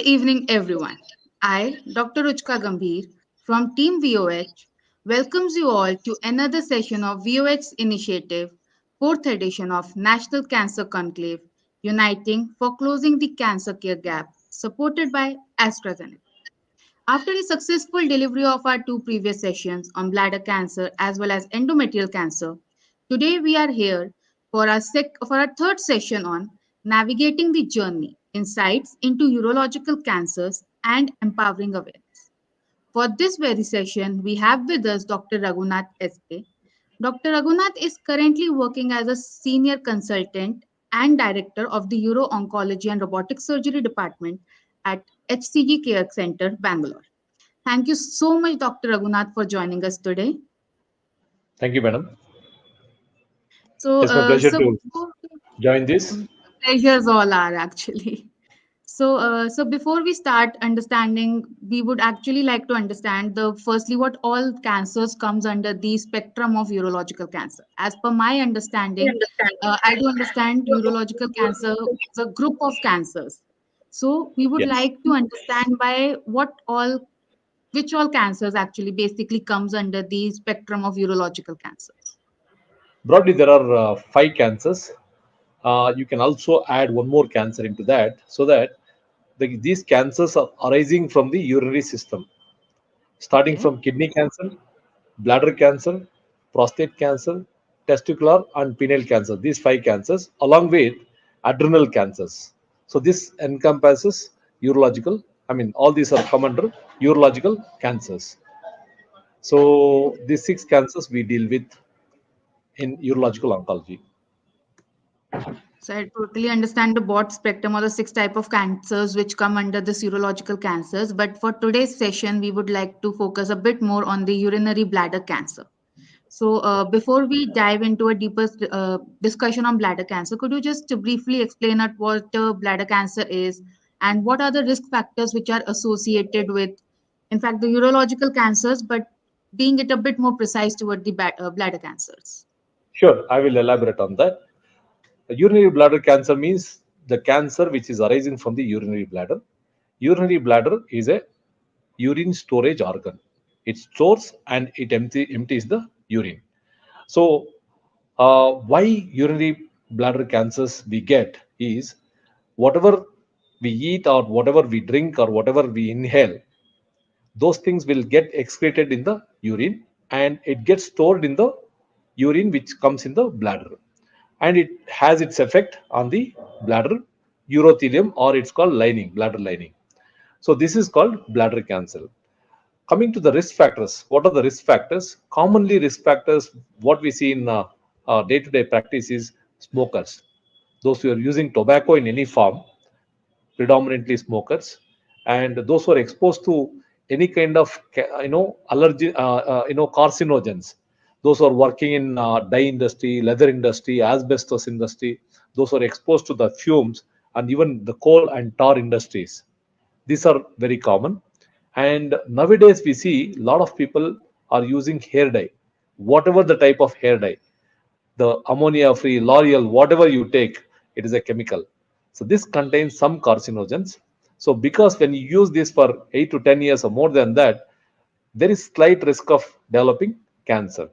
evening, everyone. I, Dr. Ruchka Gambhir from Team VOH, welcomes you all to another session of VOH's initiative, 4th edition of National Cancer Conclave, Uniting for Closing the Cancer Care Gap, supported by AstraZeneca. After the successful delivery of our two previous sessions on bladder cancer as well as endometrial cancer, today we are here for our third session on navigating the journey, insights into urological cancers and empowering awareness. For this very session, we have with us Dr. Raghunath SK. Dr. Raghunath is currently working as a senior consultant and director of the Uro-Oncology and Robotic Surgery department at HCG Care Centre, Bangalore. Thank you so much, Dr. Raghunath, for joining us today. Thank you, madam. So, It's my uh, pleasure so to before, join this. pleasures all are actually. So before we start understanding, we would actually like to understand the firstly what all cancers comes under the spectrum of urological cancer. As per my understanding, I do understand urological cancer is a group of cancers. So we would Yes. like to understand by which all cancers actually basically comes under the spectrum of urological cancers. Broadly, there are five cancers. You can also add one more cancer into that so that these cancers are arising from the urinary system, starting Okay. from kidney cancer, bladder cancer, prostate cancer, testicular, and pineal cancer. These five cancers, along with adrenal cancers. So, this encompasses urological, all these are come under urological cancers. So, these six cancers we deal with in urological oncology. So I totally understand the broad spectrum or the six type of cancers which come under the urological cancers. But for today's session, we would like to focus a bit more on the urinary bladder cancer. So before we dive into a deeper discussion on bladder cancer, could you just briefly explain at what bladder cancer is and what are the risk factors which are associated with, in fact, the urological cancers, but being it a bit more precise toward the bladder cancers? Sure, I will elaborate on that. Urinary bladder cancer means the cancer which is arising from the urinary bladder. Urinary bladder is a urine storage organ. It stores and it empties the urine. So, why urinary bladder cancers we get is whatever we eat or whatever we drink or whatever we inhale, those things will get excreted in the urine and it gets stored in the urine which comes in the bladder, and it has its effect on the bladder urothelium, or it's called lining, bladder lining. So this is called bladder cancer. Coming to the risk factors, what are the risk factors? Commonly risk factors what we see in day-to-day practice is smokers, those who are using tobacco in any form, predominantly smokers, and those who are exposed to any kind of allergy, carcinogens, those who are working in dye industry, leather industry, asbestos industry, those who are exposed to the fumes, and even the coal and tar industries. These are very common. And nowadays we see a lot of people are using hair dye, whatever the type of hair dye, the ammonia free, L'Oreal, whatever you take, it is a chemical. So this contains some carcinogens. So because when you use this for 8 to 10 years or more than that, there is slight risk of developing cancer.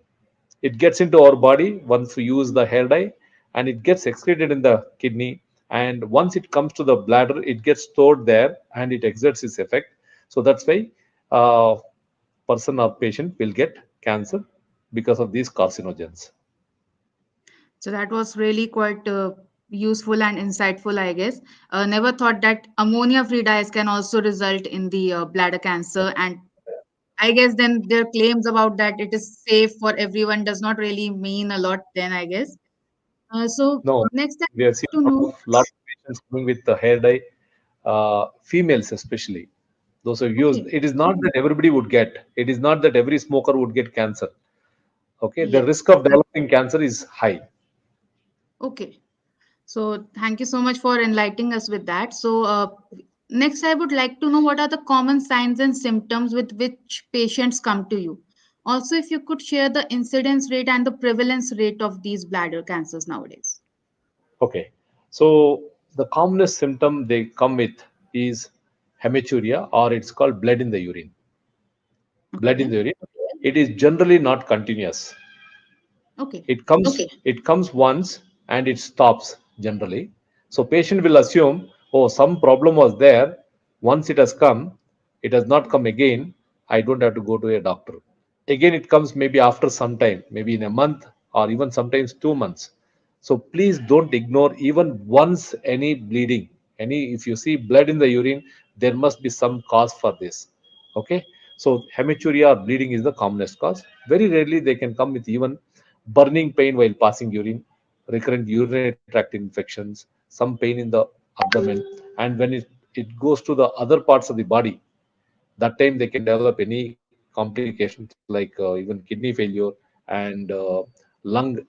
It gets into our body once we use the hair dye, and it gets excreted in the kidney. And once it comes to the bladder, it gets stored there and it exerts its effect. So that's why person or patient will get cancer because of these carcinogens. So that was really quite useful and insightful, I guess. Never thought that ammonia-free dyes can also result in the bladder cancer. And I guess then their claims about that it is safe for everyone does not really mean a lot then, I guess. So No, next I we have seen would like to know. lot of patients coming with the hair dye, females especially. Those who use Okay. it is not that everybody would get. It is not that every smoker would get cancer. Okay, the Yes. risk of developing cancer is high. Okay. So thank you so much for enlightening us with that. So next, I would like to know what are the common signs and symptoms with which patients come to you. Also, if you could share the incidence rate and the prevalence rate of these bladder cancers nowadays. Okay, so the commonest symptom they come with is hematuria, or it's called blood in the urine. Blood in Okay. the urine. It is generally not continuous. Okay. It comes once and it stops generally. So patient will assume, oh, some problem was there. Once it has come, it has not come again. I don't have to go to a doctor. Again, it comes maybe after some time, maybe in a month or even sometimes 2 months. So please don't ignore even once any bleeding. Any if you see blood in the urine, there must be some cause for this. Okay, so hematuria or bleeding is the commonest cause. Very rarely they can come with even burning pain while passing urine, recurrent urinary tract infections, some pain in the abdomen, and when it goes to the other parts of the body, that time they can develop any complications like even kidney failure and lung.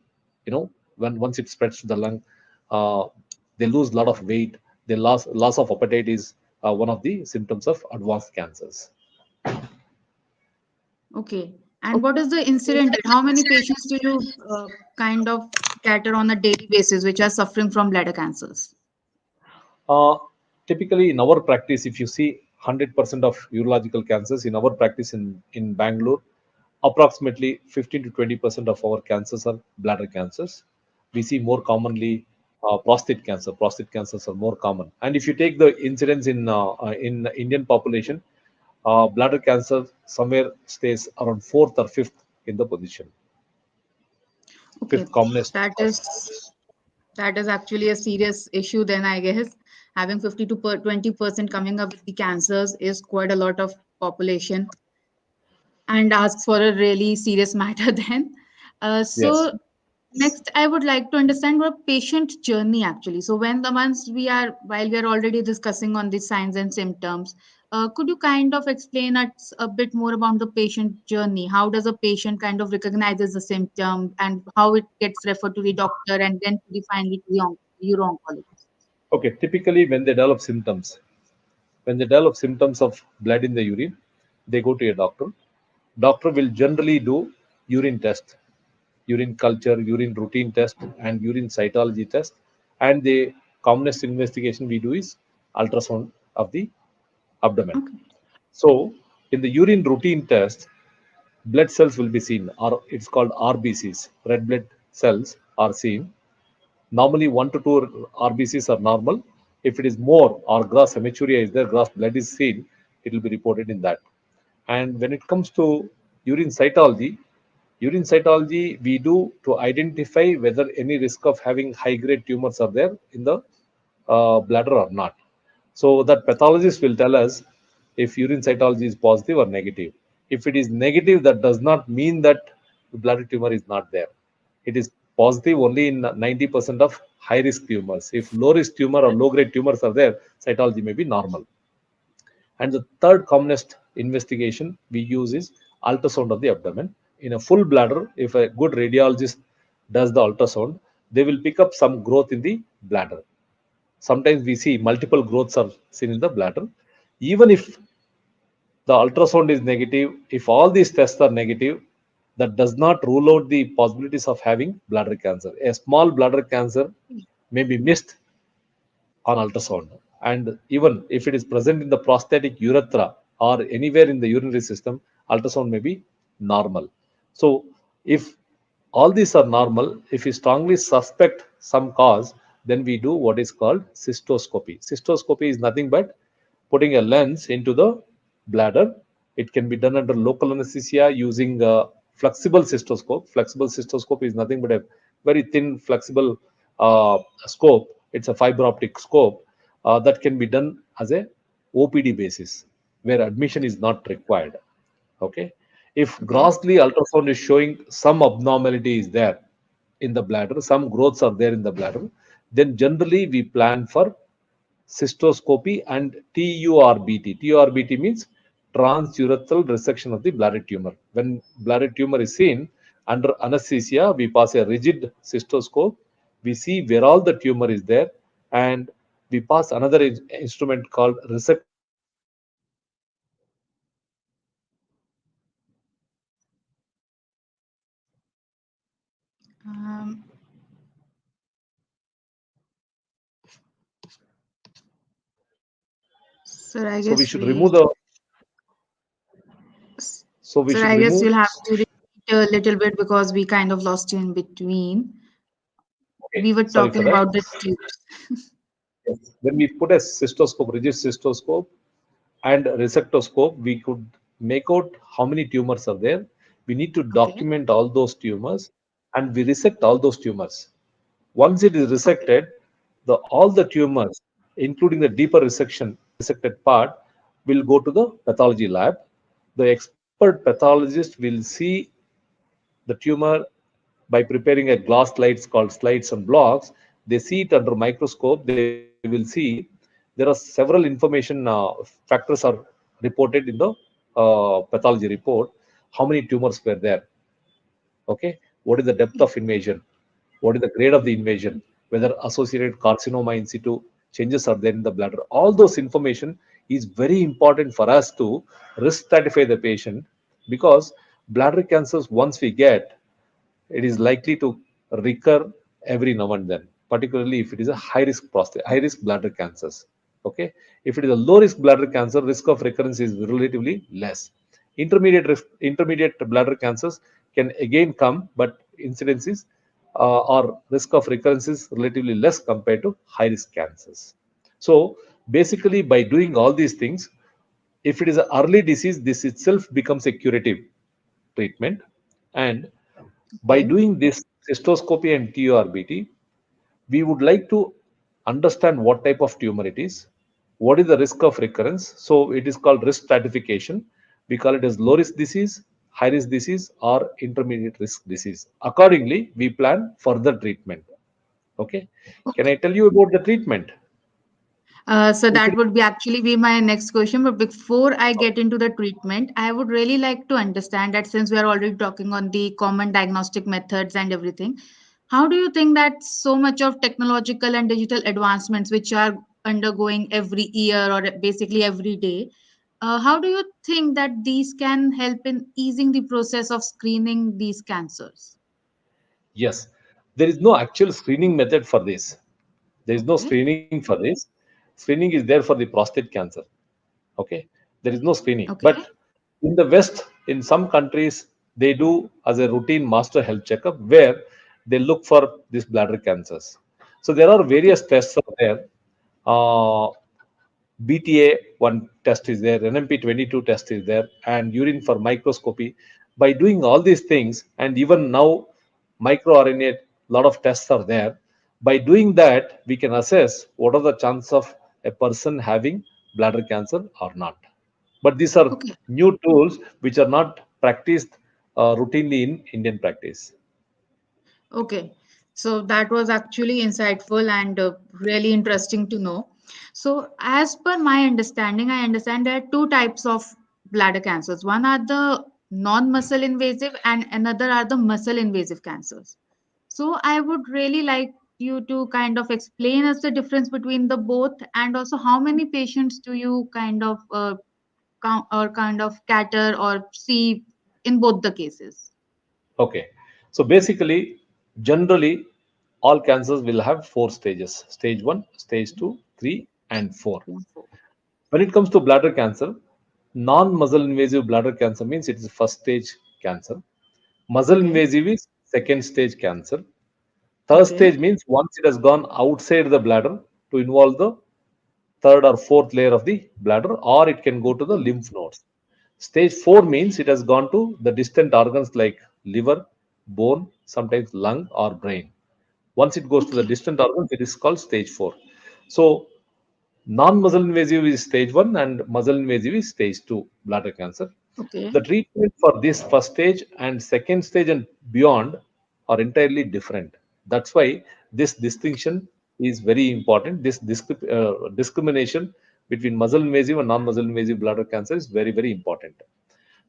When once it spreads to the lung, uh, they lose a lot of weight. The loss of appetite is one of the symptoms of advanced cancers. Okay. And what is the incident rate? How many patients do you kind of cater on a daily basis which are suffering from bladder cancers? Uh, Typically, in our practice, if you see 100% of urological cancers in our practice in Bangalore, approximately 15 to 20% of our cancers are bladder cancers. We see more commonly prostate cancer. Prostate cancers are more common. And if you take the incidence in Indian population, bladder cancer somewhere stays around fourth or fifth in the position, Okay. fifth commonest That cause. is that is actually a serious issue then, I guess. Having 50 to 20% coming up with the cancers is quite a lot of population and asks for a really serious matter then. So Yes. next, I would like to understand what patient journey actually. So when the once we are while we are already discussing on the signs and symptoms, could you kind of explain us a bit more about the patient journey? How does a patient kind of recognizes the symptom and how it gets referred to the doctor and then to the finally to the uro-oncologist? Okay. Typically, when they develop symptoms of blood in the urine, they go to a doctor. Doctor will generally do urine test, urine culture, urine routine test, and urine cytology test. And the commonest investigation we do is ultrasound of the abdomen. Okay. So in the urine routine test, blood cells will be seen, or it's called RBCs, red blood cells are seen. Normally, 1 to 2 RBCs are normal. If it is more or gross hematuria is there, gross blood is seen, it will be reported in that. And when it comes to urine cytology, urine cytology we do to identify whether any risk of having high grade tumors are there in the bladder or not. So that pathologist will tell us if urine cytology is positive or negative. If it is negative, that does not mean that the bladder tumor is not there. It is positive only in 90% of high risk tumors. If low risk tumor or low grade tumors are there, cytology may be normal. And the third commonest investigation we use is ultrasound of the abdomen. In a full bladder, if a good radiologist does the ultrasound, they will pick up some growth in the bladder. Sometimes we see multiple growths are seen in the bladder. Even if the ultrasound is negative, if all these tests are negative, that does not rule out the possibilities of having bladder cancer. A small bladder cancer may be missed on ultrasound. And even if it is present in the prostatic urethra or anywhere in the urinary system, ultrasound may be normal. So, if all these are normal, if we strongly suspect some cause, then we do what is called cystoscopy. Cystoscopy is nothing but putting a lens into the bladder. It can be done under local anesthesia using a flexible cystoscope. Flexible cystoscope is nothing but a very thin, flexible scope. It's a fiber optic scope that can be done as a OPD basis, where admission is not required. Okay. If Okay. grossly ultrasound is showing some abnormality is there in the bladder, some growths are there in the bladder, then generally we plan for cystoscopy and TURBT. TURBT means transurethral resection of the bladder tumor. When bladder tumor is seen under anesthesia, we pass a rigid cystoscope. We see where all the tumor is there, and we pass another instrument called resective microscopy. That is used to identify whether there is any tumor in the bladder or not. And Um, when it comes to Sir, I So we guess should remove the. So we sir, should I guess remove. you'll have to repeat a little bit because we kind of lost you in between. Okay, We were sorry for talking that. about the tubes. Yes. When we put a cystoscope, rigid cystoscope, and resectoscope, we could make out how many tumors are there. We need to Okay. document all those tumors, and we resect all those tumors. Once it is Okay. resected, the all the tumors, including the deeper resected part, will go to the pathology lab. The expert pathologist will see the tumor by preparing a glass slides called slides and blocks. They see it under microscope. They will see there are several information factors are reported in the pathology report. How many tumors were there? Okay, what is the depth of invasion? What is the grade of the invasion? Whether associated carcinoma in situ changes are there in the bladder. All those information is very important for us to risk stratify the patient, because bladder cancers, once we get, it is likely to recur every now and then, particularly if it is a high risk prostate, high risk bladder cancers. Okay, if it is a low risk bladder cancer, risk of recurrence is relatively less. Intermediate bladder cancers can again come, but incidences or risk of recurrence is relatively less compared to high risk cancers. So basically, by doing all these things, if it is an early disease, this itself becomes a curative treatment. And by Okay. doing this cystoscopy and TURBT, we would like to understand what type of tumor it is, what is the risk of recurrence. So it is called risk stratification. We call it as low risk disease, high risk disease, or intermediate risk disease. Accordingly, we plan further treatment. Okay. Can I Okay. tell you about the treatment? So If that it, would be actually be my next question. But before I get into the treatment, I would really like to understand that since we are already talking on the common diagnostic methods and everything, how do you think that so much of technological and digital advancements which are undergoing every year or basically every day, how do you think that these can help in easing the process of screening these cancers? yes, there is no actual screening method for this. There is no Okay. screening for this. Screening is there for the prostate cancer. Okay, there is no screening, Okay. but in the west, in some countries, they do as a routine master health checkup where they look for these bladder cancers. So there are Okay. various tests out there. BTA one test is there, NMP22 test is there, and urine for microscopy. By doing all these things, and even now microRNA, lot of tests are there. By doing that, we can assess what are the chances of a person having bladder cancer or not. But these are Okay. new tools which are not practiced routinely in Indian practice. Okay, so that was actually insightful and really interesting to know. So, as per my understanding, I understand there are two types of bladder cancers. One are the non-muscle invasive, and another are the muscle invasive cancers. So, I would really like you to kind of explain us the difference between the both, and also how many patients do you kind of count or kind of cater or see in both the cases? Okay. So basically, generally, all cancers will have four stages: stage one, stage two, three, and four. Three and four. When it comes to bladder cancer, non muscle invasive bladder cancer means it is first stage cancer. Muscle Okay. invasive is second stage cancer. Third Okay. stage means once it has gone outside the bladder to involve the third or fourth layer of the bladder, or it can go to the Okay. lymph nodes. Stage 4 means it has gone to the distant organs like liver, bone, sometimes lung or brain. Once it goes to the Okay. distant organs, it is called stage 4. So, non muscle invasive is stage 1 and muscle invasive is stage 2 bladder cancer. Okay. The treatment for this first stage and second stage and beyond are entirely different. That's why this distinction is very important. This discrimination between muscle invasive and non-muscle invasive bladder cancer is very, very important.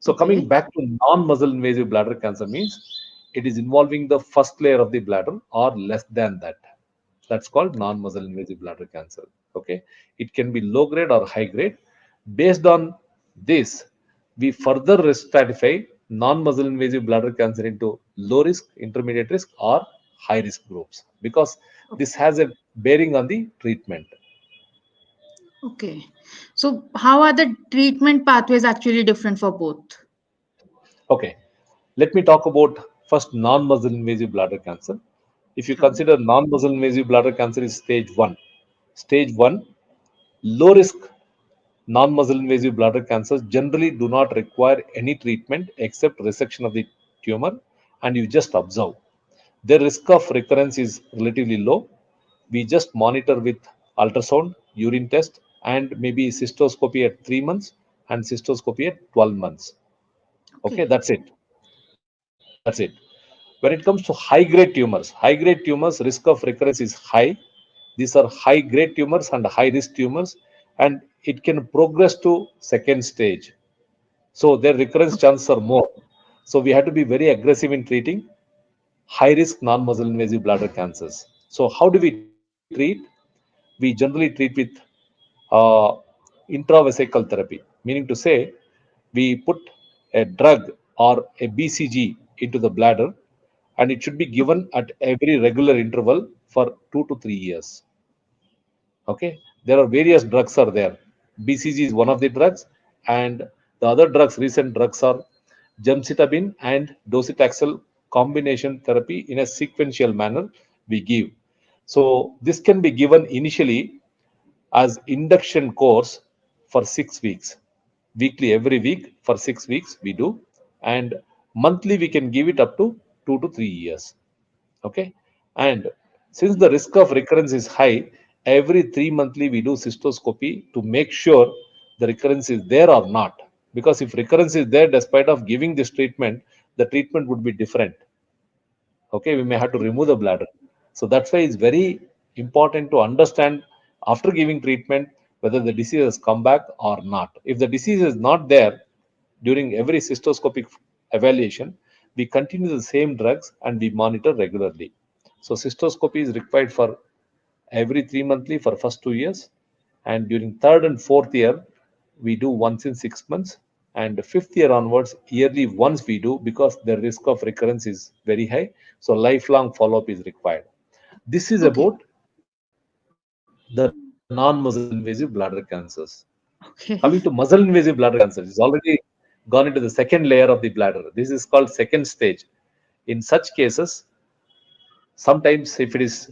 So coming Okay. back to non-muscle invasive bladder cancer means it is involving the first layer of the bladder or less than that. That's called non-muscle invasive bladder cancer. Okay, it can be low grade or high grade. Based on this, we further risk stratify non-muscle invasive bladder cancer into low risk, intermediate risk, or high risk groups, because this has a bearing on the treatment. Okay. So, how are the treatment pathways actually different for both? Okay, let me talk about first non-muscle invasive bladder cancer. If you Sure. consider non-muscle invasive bladder cancer is stage 1. Stage 1, low risk non-muscle invasive bladder cancers generally do not require any treatment except resection of the tumor, and you just observe. Their risk of recurrence is relatively low. We just monitor with ultrasound, urine test, and maybe cystoscopy at 3 months and cystoscopy at 12 months. Okay, Okay. that's it. When it comes to high grade tumors, risk of recurrence is high. These are high grade tumors and high risk tumors, and it can progress to second stage. So their recurrence chances are more. So we have to be very aggressive in treating high risk non muscle invasive bladder cancers. So, how do we treat? We generally treat with uh, intravesical therapy, meaning to say, we put a drug or a BCG into the bladder, and it should be given Okay. at every regular interval for 2 to 3 years. Okay, there are various drugs are there. BCG is one of the drugs, and the other drugs, recent drugs are gemcitabine and docetaxel combination therapy in a sequential manner we give. So this can be given initially as induction course for 6 weeks, weekly every week for 6 weeks we do, and monthly we can give it up to 2 to 3 years. Okay, and since the risk of recurrence is high, every 3 monthly we do cystoscopy to make sure the recurrence is there or not, because if recurrence is there despite of giving this treatment, the treatment would be different. Okay, we may have to remove the bladder. So that's why it's very important to understand after giving treatment whether the disease has come back or not. If the disease is not there during every cystoscopic evaluation, we continue the same drugs and we monitor regularly. So cystoscopy is required for every 3 monthly for first 2 years, and during third and fourth year we do once in 6 months, and fifth year onwards yearly once we do, because the risk of recurrence is very high, so lifelong follow-up is required. This is Okay. about the non-muscle invasive bladder cancers. Coming to muscle invasive Okay. bladder cancer, is already gone into the second layer of the bladder. This is called second stage. In such cases, sometimes if it is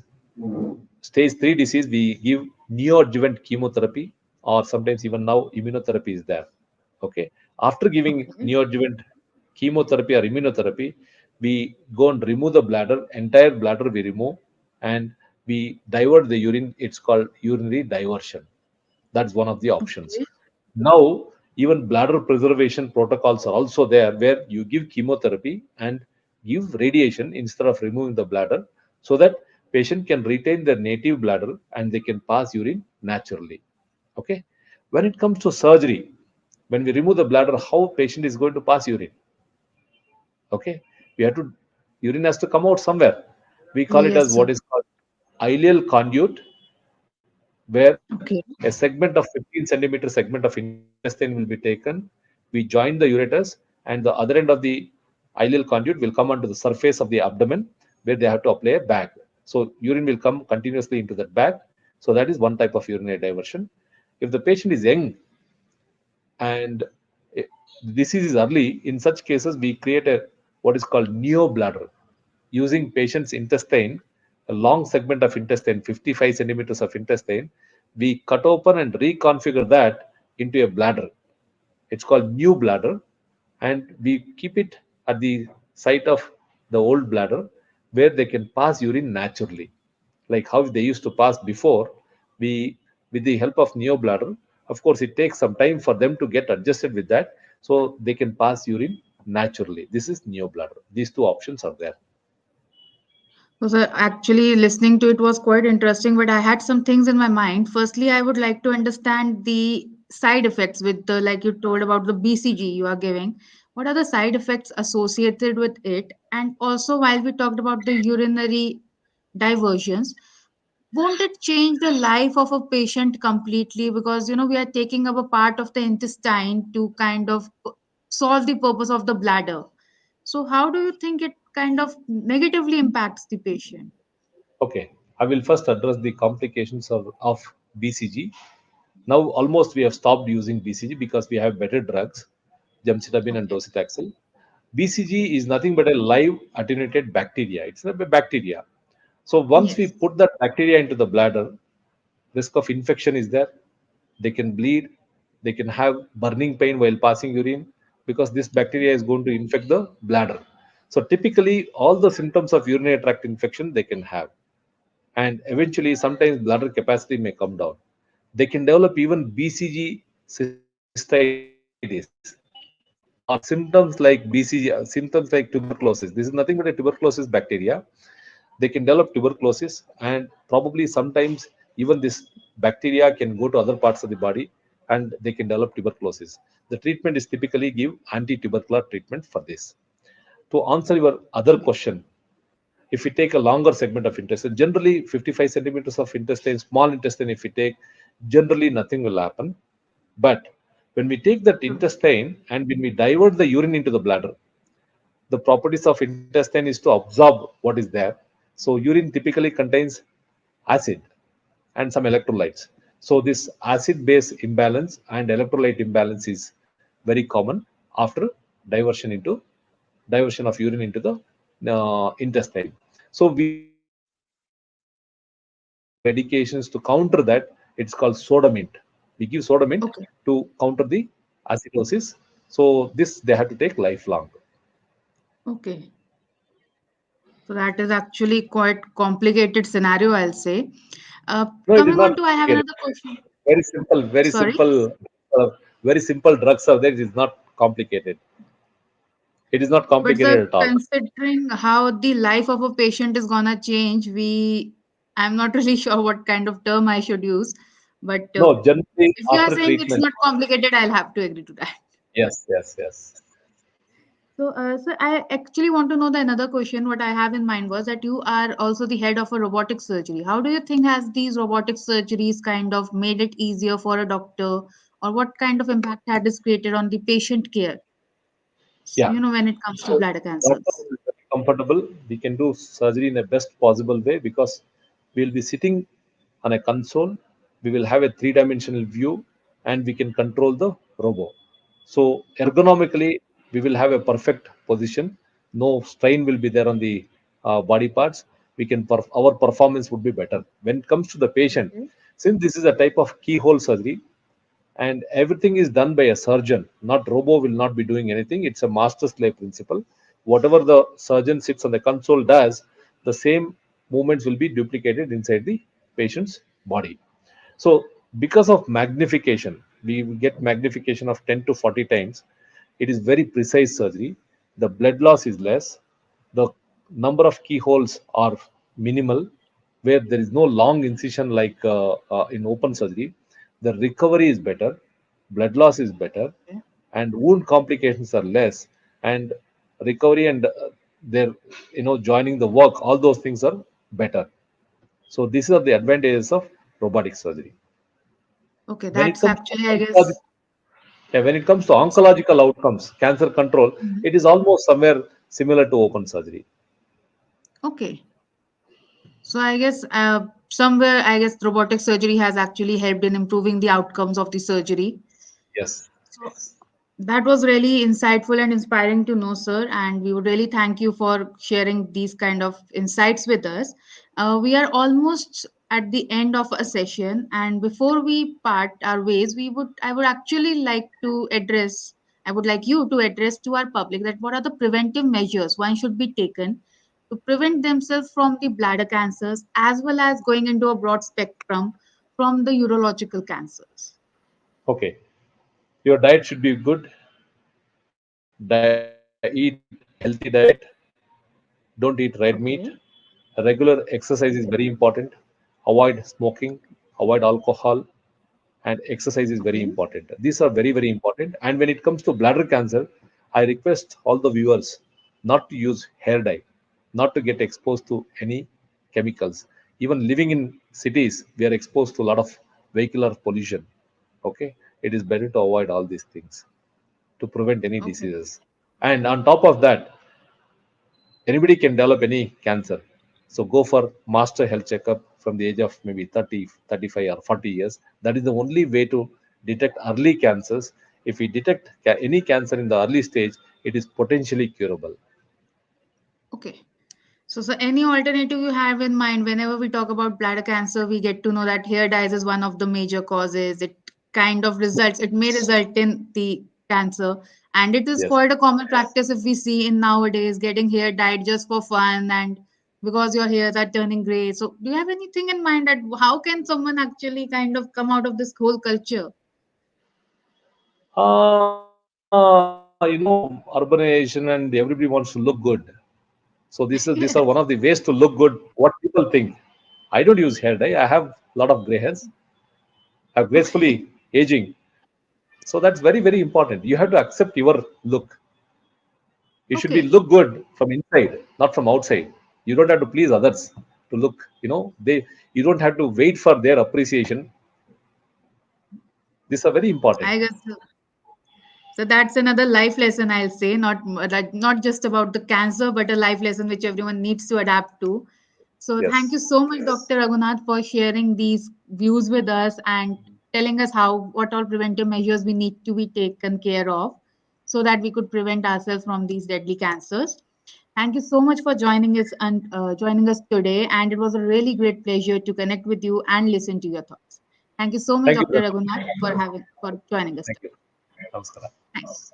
stage 3 disease, we give neoadjuvant chemotherapy, or sometimes even now immunotherapy is there. Okay, after giving Okay. neoadjuvant chemotherapy or immunotherapy, we go and remove the bladder, entire bladder we remove, and we divert the urine. It's called urinary diversion. That's one of the options. Okay. Now, even bladder preservation protocols are also there, where you give chemotherapy and give radiation instead of removing the bladder, so that patient can retain their native bladder and they can pass urine naturally. Okay. When it comes to surgery, when we remove the bladder, how patient is going to pass urine? Okay. We have to, urine has to come out somewhere. We call it Yes, as sir. what is called ileal conduit, where a Okay. segment of 15 centimeter segment of intestine will be taken. We join the ureters, and the other end of the ileal conduit will come onto the surface of the abdomen, where they have to apply a bag. So urine will come continuously into that bag. So that is one type of urinary diversion. If the patient is young and the disease is early, in such cases we create a what is called neobladder, using patient's intestine, a long segment of intestine, 55 centimeters of intestine. We cut open and reconfigure that into a bladder. It's called new bladder, and we keep it at the site of the old bladder, where they can pass urine naturally, like how they used to pass before. We, with the help of neo bladder, of course, it takes some time for them to get adjusted with that, so they can pass urine naturally. This is neo bladder. These two options are there. So actually, listening to it was quite interesting, but I had some things in my mind. Firstly, I would like to understand the side effects with the, like you told about the BCG you are giving. What are the side effects associated with it? And also, while we talked about the urinary diversions, won't it change the life of a patient completely? Because, we are taking up a part of the intestine to kind of solve the purpose of the bladder. So, how do you think it kind of negatively impacts the patient? Okay, I will first address the complications of BCG. Now almost we have stopped using BCG because we have better drugs, gemcitabine and Okay. docetaxel. BCG is nothing but a live attenuated bacteria. It's a bacteria. So once we Yes. put that bacteria into the bladder, risk of infection is there. They can bleed. They can have burning pain while passing urine because this bacteria is going to infect the bladder. So typically, all the symptoms of urinary tract infection they can have, and eventually, sometimes bladder capacity may come down. They can develop even BCG cystitis or symptoms like BCG, symptoms like tuberculosis. This is nothing but a tuberculosis bacteria. They can develop tuberculosis, and probably sometimes even this bacteria can go to other parts of the body and they can develop tuberculosis. The treatment is typically give anti-tubercular treatment for this. To answer your other question, if we take a longer segment of intestine, generally 55 centimeters of intestine, small intestine, if we take, generally nothing will happen. But when we take that True. intestine and when we divert the urine into the bladder, the properties of intestine is to absorb what is there. So urine typically contains acid and some electrolytes. So this acid base imbalance and electrolyte imbalance is very common after diversion into diversion of urine into the intestine. So we give medications to counter that. It's called sodamint. We give sodamint Okay. to counter the acidosis. So this they have to take lifelong. Okay. So that is actually quite complicated scenario, I'll say. No, it is Coming not on to, I have complicated. another question. Very simple, very Sorry. simple, very simple drugs are there. It is not complicated. It is not But sir, complicated at all. considering how the life of a patient is gonna change, I'm not really sure what kind of term I should use. But No, generally if you are after saying it's treatment. not complicated, I'll have to agree to that. Yes, yes, yes. So, I actually want to know the another question. What I have in mind was that you are also the head of a robotic surgery. How do you think has these robotic surgeries kind of made it easier for a doctor, or what kind of impact had this created on the patient care? Yeah. When it comes to So bladder doctor cancers. is very comfortable. We can do surgery in a best possible way because we'll be sitting on a console. We will have a three-dimensional view and we can control the robo. So Okay. ergonomically, we will have a perfect position. No strain will be there on the body parts. We can our performance would be better. When it comes to the patient, Okay. since this is a type of keyhole surgery, and everything is done by a surgeon, not robo will not be doing anything. It's a master slave principle. Whatever the surgeon sits on the console does, the same movements will be duplicated inside the patient's body. So because of magnification, we will get magnification of 10 to 40 times. It is very precise surgery. The blood loss is less. The number of keyholes are minimal, where there is no long incision like in open surgery. The recovery is better, blood loss is better, Okay. and wound complications are less, and recovery and their joining the work, all those things are better. So these are the advantages of robotic surgery. Okay, When it that's comes to actually, I guess. yeah, when it comes to Yes. oncological outcomes, cancer control, Mhm. it is almost somewhere similar to open surgery. Okay. So I guess somewhere, I guess robotic surgery has actually helped in improving the outcomes of the surgery. Yes. So that was really insightful and inspiring to know, sir. And we would really thank you for sharing these kind of insights with us. We are almost at the end of a session, and before we part our ways, I would actually like to address. I would like you to address to our public that what are the preventive measures one should be taken to prevent themselves from the bladder cancers as well as going into a broad spectrum from the urological cancers. Okay. Your diet should be good. Eat healthy diet. Don't eat red meat. Okay. Regular exercise is very important. Avoid smoking. Avoid alcohol. And exercise is very Okay. important. These are very, very important. And when it comes to bladder cancer, I request all the viewers not to use hair dye, not to get exposed to any chemicals. Even living in cities, we are exposed to a lot of vehicular pollution. Okay, it is better to avoid all these things to prevent any Okay. diseases. And on top of that, anybody can develop any cancer. So go for master health checkup from the age of maybe 30, 35, or 40 years. That is the only way to detect early cancers. If we detect any cancer in the early stage, it is potentially curable. Okay. So any alternative you have in mind whenever we talk about bladder cancer, we get to know that hair dyes is one of the major causes. It kind of results, it may result in the cancer. And it is Yes. quite a common practice if we see in nowadays getting hair dyed just for fun and because your hairs are turning gray. So do you have anything in mind that how can someone actually kind of come out of this whole culture? Urbanization and everybody wants to look good. So these are one of the ways to look good. What people think. I don't use hair dye. I have a lot of gray hairs. I'm Okay. gracefully aging. So that's very, very important. You have to accept your look. You should be Okay. look good from inside, not from outside. You don't have to please others to look. They. You don't have to wait for their appreciation. These are very important. I guess so that's another life lesson I'll say, not just about the cancer, but a life lesson which everyone needs to adapt to. So thank Yes. you so much, Dr. Raghunath, for sharing these views with us and telling us how what all preventive measures we need to be taken care of so that we could prevent ourselves from these deadly cancers. Thank you so much for joining us today, and it was a really great pleasure to connect with you and listen to your thoughts. Thank you so much, Thank you Dr. very much. Raghunath, for joining us Thank today. you. Namaskar. Thanks.